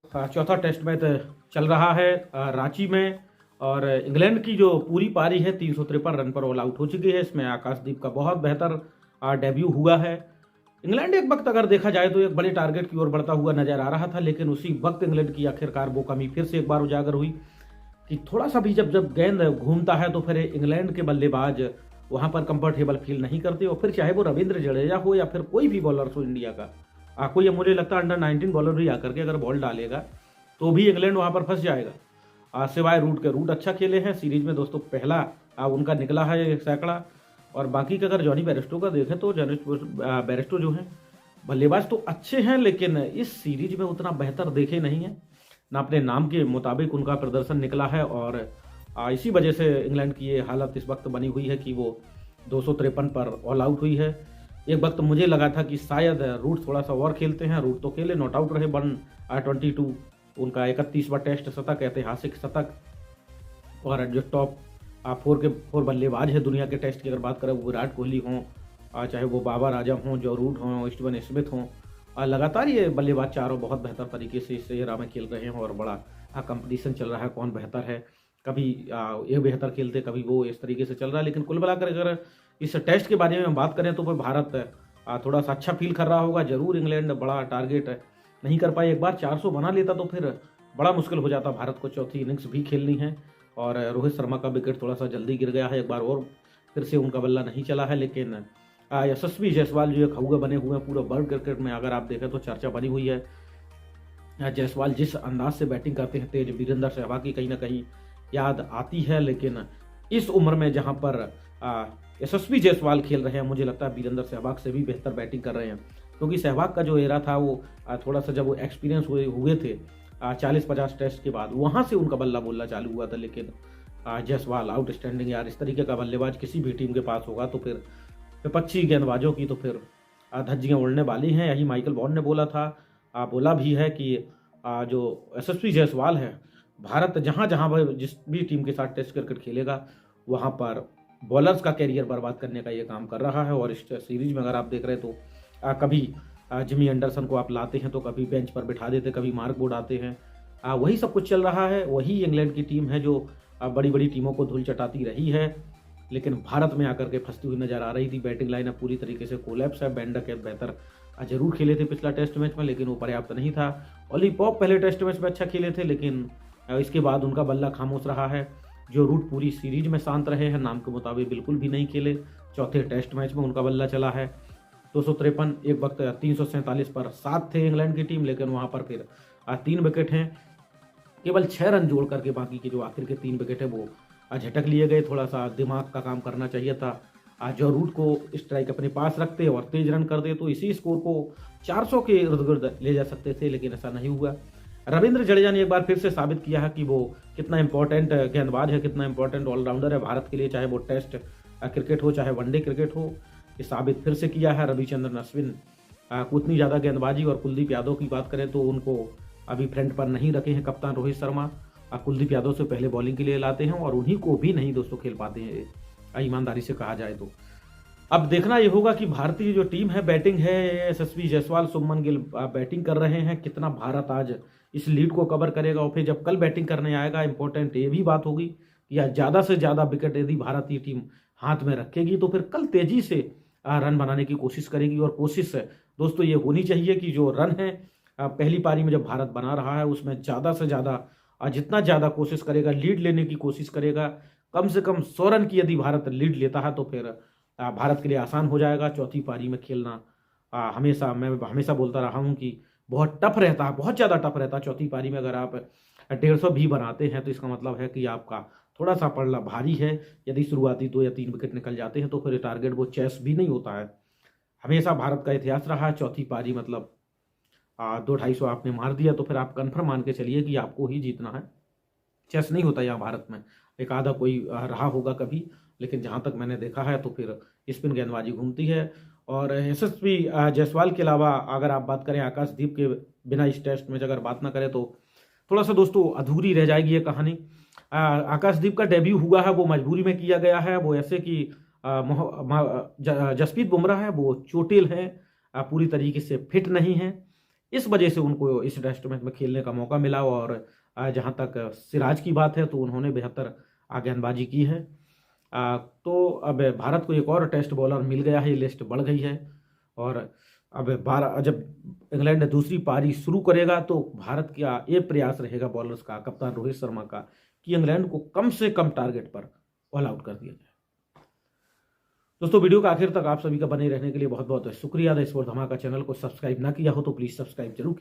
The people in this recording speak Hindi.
चौथा टेस्ट मैच चल रहा है रांची में। और इंग्लैंड की जो पूरी पारी है 353 रन पर ऑल आउट हो चुकी है। इसमें आकाशदीप का बहुत बेहतर डेब्यू हुआ है। इंग्लैंड एक वक्त अगर देखा जाए तो एक बड़े टारगेट की ओर बढ़ता हुआ नजर आ रहा था, लेकिन उसी वक्त इंग्लैंड की आखिरकार वो कमी फिर से एक बार उजागर हुई कि थोड़ा सा भी जब जब गेंद घूमता है तो फिर इंग्लैंड के बल्लेबाज वहां पर कंफर्टेबल फील नहीं करते। और फिर चाहे वो रविंद्र जडेजा हो या फिर कोई भी बॉलर हो इंडिया का, कोई मुझे लगता है अंडर 19 बॉलर भी आकर के अगर बॉल डालेगा तो भी इंग्लैंड वहां पर फंस जाएगा। सिवाय रूट के, रूट अच्छा खेले हैं सीरीज में दोस्तों, पहला उनका निकला है एक सैकड़ा। और बाकी का अगर जॉनी बेयरस्टो का देखें तो जॉनी बेयरस्टो जो है बल्लेबाज तो अच्छे हैं, लेकिन इस सीरीज में उतना बेहतर देखे नहीं है ना, अपने नाम के मुताबिक उनका प्रदर्शन निकला है। और इसी वजह से इंग्लैंड की ये हालत इस वक्त बनी हुई है कि वो 253 पर ऑल आउट हुई है। एक वक्त मुझे लगा था कि शायद रूट थोड़ा सा और खेलते हैं, रूट तो खेले, नॉट आउट रहे 122, उनका 31वां टेस्ट शतक, ऐतिहासिक शतक। और जो टॉप फोर बल्लेबाज है दुनिया के टेस्ट की अगर बात करें, वो विराट कोहली हों, चाहे वो बाबर आजम हों, जो रूट हों, स्टीवन स्मिथ हों, लगातार ये बल्लेबाज चारों बहुत बेहतर तरीके से इस एरा में खेल रहे हैं। और बड़ा कंपटीशन चल रहा है कौन बेहतर है, कभी ये बेहतर खेलते कभी वो, इस तरीके से चल रहा है। लेकिन कुल मिलाकर अगर इस टेस्ट के बारे में बात करें तो फिर भारत थोड़ा सा अच्छा फील कर रहा होगा। जरूर इंग्लैंड बड़ा टारगेट नहीं कर पाए, एक बार 400 बना लेता तो फिर बड़ा मुश्किल हो जाता भारत को, चौथी इनिंग्स भी खेलनी है। और रोहित शर्मा का विकेट थोड़ा सा जल्दी गिर गया है, एक बार और फिर से उनका बल्ला नहीं चला है। लेकिन यशस्वी जायसवाल जो एक हौवे बने हुए हैं पूरा वर्ल्ड क्रिकेट में, अगर आप देखें तो चर्चा बनी हुई है। जायसवाल जिस अंदाज से बैटिंग करते हैं तेज, वीरेंद्र सहवाग की कहीं ना कहीं याद आती है। लेकिन इस उम्र में जहां पर यशस्वी जायसवाल खेल रहे हैं, मुझे लगता है वीरेंद्र सहवाग से भी बेहतर बैटिंग कर रहे हैं, क्योंकि सहवाग का जो एरा था वो थोड़ा सा जब वो एक्सपीरियंस हुए थे 40-50 टेस्ट के बाद, वहां से उनका बल्ला बोलना चालू हुआ था। लेकिन जायसवाल आउटस्टैंडिंग यार, इस तरीके का बल्लेबाज किसी भी टीम के पास होगा तो फिर विपक्षी गेंदबाजों की तो फिर धज्जियां उड़ने वाली हैं। यही माइकल वॉन ने बोला था, बोला भी है कि जो यशस्वी जायसवाल है, भारत जहां जहां जिस भी टीम के साथ टेस्ट क्रिकेट खेलेगा वहां पर बॉलर्स का कैरियर बर्बाद करने का ये काम कर रहा है। और इस सीरीज में अगर आप देख रहे हैं तो कभी जिमी एंडरसन को आप लाते हैं तो कभी बेंच पर बिठा देते, कभी मार्क बोर्ड आते हैं, वही सब कुछ चल रहा है। वही इंग्लैंड की टीम है जो बड़ी बड़ी टीमों को धूल चटाती रही है, लेकिन भारत में आकर के फंसती हुई नजर आ रही थी। बैटिंग लाइन पूरी तरीके से कोलैप्स है। बेंडक बेहतर जरूर खेले थे पिछला टेस्ट मैच में, लेकिन वो पर्याप्त नहीं था। ओली पॉप पहले टेस्ट मैच में अच्छा खेले थे, लेकिन इसके बाद उनका बल्ला खामोश रहा है। जो रूट पूरी सीरीज में शांत रहे हैं, नाम के मुताबिक बिल्कुल भी नहीं खेले। चौथे टेस्ट मैच में उनका बल्ला चला है 253, एक वक्त 347 पर 7 थे इंग्लैंड की टीम, लेकिन वहां पर फिर 3 विकेट हैं, केवल 6 रन जोड़ करके बाकी के जो आखिर के 3 विकेट है वो झटक लिए गए। थोड़ा सा दिमाग का काम करना चाहिए था। जो रूट को स्ट्राइक अपने पास रखते और तेज रन कर दे तो इसी स्कोर को 400 के इर्द गिर्द ले जा सकते थे, लेकिन ऐसा नहीं हुआ। रविंद्र जडेजा ने एक बार फिर से साबित किया है कि वो कितना इंपॉर्टेंट गेंदबाज है, कितना इंपॉर्टेंट ऑलराउंडर है भारत के लिए, चाहे वो टेस्ट क्रिकेट हो चाहे वनडे क्रिकेट हो। ये साबित फिर से किया है। रविचंद्रन अश्विन को उतनी ज़्यादा गेंदबाजी, और कुलदीप यादव की बात करें तो उनको अभी फ्रंट पर नहीं रखे हैं कप्तान रोहित शर्मा। कुलदीप यादव से पहले बॉलिंग के लिए लाते हैं और उन्हीं को भी नहीं दोस्तों खेल पाते हैं, ईमानदारी से कहा जाए तो। अब देखना ये होगा कि भारतीय जो टीम है, बैटिंग है, यशस्वी जायसवाल, शुभमन गिल बैटिंग कर रहे हैं, कितना भारत आज इस लीड को कवर करेगा। और फिर जब कल बैटिंग करने आएगा, इंपॉर्टेंट ये भी बात होगी कि ज़्यादा से ज़्यादा विकेट यदि भारतीय टीम हाथ में रखेगी तो फिर कल तेजी से रन बनाने की कोशिश करेगी। और कोशिश दोस्तों ये होनी चाहिए कि जो रन है पहली पारी में जब भारत बना रहा है उसमें ज़्यादा से ज़्यादा, जितना ज़्यादा कोशिश करेगा, लीड लेने की कोशिश करेगा, कम से कम 100 रन की यदि भारत लीड लेता है तो फिर भारत के लिए आसान हो जाएगा। चौथी पारी में खेलना मैं हमेशा बोलता रहा हूँ कि बहुत टफ रहता है, बहुत ज़्यादा टफ रहता है। चौथी पारी में अगर आप 150 भी बनाते हैं तो इसका मतलब है कि आपका थोड़ा सा पड़ला भारी है। यदि शुरुआती 2 या 3 विकेट निकल जाते हैं तो फिर टारगेट वो चेस भी नहीं होता है। हमेशा भारत का इतिहास रहा है चौथी पारी मतलब 200-250 आपने मार दिया तो फिर आप कन्फर्म मान के चलिए कि आपको ही जीतना है। चेस नहीं होता यहाँ भारत में, एक आधा कोई रहा होगा कभी, लेकिन जहाँ तक मैंने देखा है तो फिर स्पिन गेंदबाजी घूमती है। और यशस्वी जायसवाल के अलावा अगर आप बात करें आकाशदीप के बिना इस टेस्ट में अगर बात ना करें तो थोड़ा सा दोस्तों अधूरी रह जाएगी ये कहानी। आकाशदीप का डेब्यू हुआ है वो मजबूरी में किया गया है। वो ऐसे कि जसप्रीत बुमराह है वो चोटिल है, पूरी तरीके से फिट नहीं है, इस वजह से उनको इस टेस्ट मैच में खेलने का मौका मिला। और जहां तक सिराज की बात है तो उन्होंने बेहतर गेंदबाजी की है। तो अब भारत को एक और टेस्ट बॉलर मिल गया है, ये लिस्ट बढ़ गई है। और अब जब इंग्लैंड दूसरी पारी शुरू करेगा तो भारत का ये प्रयास रहेगा बॉलर्स का, कप्तान रोहित शर्मा का, कि इंग्लैंड को कम से कम टारगेट पर ऑल आउट कर दिया जाए। दोस्तों, वीडियो का आखिर तक आप सभी का बने रहने के लिए बहुत बहुत शुक्रिया। स्पोर्ट धमाका चैनल को सब्सक्राइब ना किया हो तो प्लीज सब्सक्राइब जरूर कीजिए।